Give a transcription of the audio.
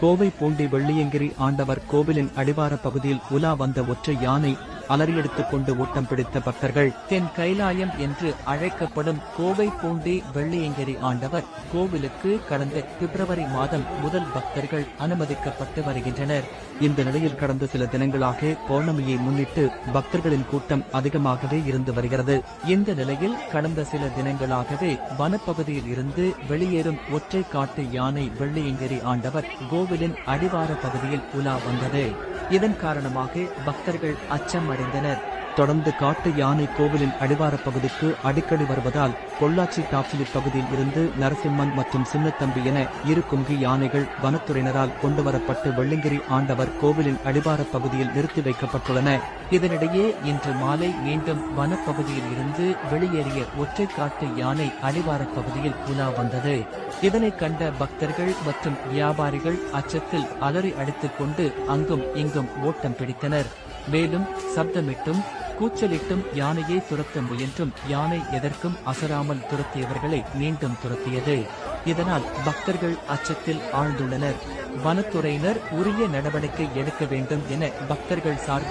கோவை பூண்டி வெள்ளியங்கிரி ஆண்டவர் கோவிலின் அடிவார பகுதியில் உலா வந்த ஒற்றை யானை அலறியெடுத்துக் கொண்டு ஓட்டம் பிடித்த பக்தர்கள். தென் கைலாயம் என்று அழைக்கப்படும் கோவை பூண்டி வெள்ளியங்கிரி ஆண்டவர் கோவிலுக்கு கடந்த பிப்ரவரி மாதம் முதல் பக்தர்கள் அனுமதிக்கப்பட்டு வருகின்றனர். இந்த நிலையில் கடந்த சில தினங்களாக பௌர்ணமியை முன்னிட்டு பக்தர்களின் கூட்டம் அதிகமாகவே இருந்து வருகிறது. இந்த நிலையில் கடந்த சில தினங்களாகவே வனப்பகுதியில் இருந்து வெளியேறும் ஒற்றை காட்டு யானை வெள்ளியங்கிரி ஆண்டவர் கோவிலின் அடிவார பகுதியில் உலா வந்தது. இதன் காரணமாக பக்தர்கள் அச்சம் அடைந்தனர். தொடர்ந்து காட்டு யானை கோவிலின் அடிவார பகுதிக்கு அடிக்கடி வருவதால் பொள்ளாச்சி டாப்ஸ்லிப் பகுதியில் இருந்து நரசிம்மன் மற்றும் சின்னத்தம்பி என இரு கும்கி யானைகள் வனத்துறையினரால் கொண்டுவரப்பட்டு வெள்ளியங்கிரி ஆண்டவர் கோவிலின் அடிவார பகுதியில் நிறுத்தி வைக்கப்பட்டுள்ளன. இதனிடையே இன்று மாலை மீண்டும் வனப்பகுதியில் இருந்து வெளியேறிய ஒற்றை காட்டு யானை அடிவார பகுதியில் உலா வந்தது. இதனை கண்ட பக்தர்கள் மற்றும் வியாபாரிகள் அச்சத்தில் அலறி அடித்துக் கொண்டு அங்கும் இங்கும் ஓட்டம் பிடித்தனர். மேலும் சப்தமிட்டும் கூச்சலிட்டும் யானையை துரத்த முயன்றும் யானை எதற்கும் அசராமல் துரத்தியவர்களை மீண்டும் துரத்தியது. இதனால் பக்தர்கள் அச்சத்தில் ஆழ்ந்துள்ளனர். வனத்துறையினர் உரிய நடவடிக்கை எடுக்க வேண்டும் என பக்தர்கள் சார்பில்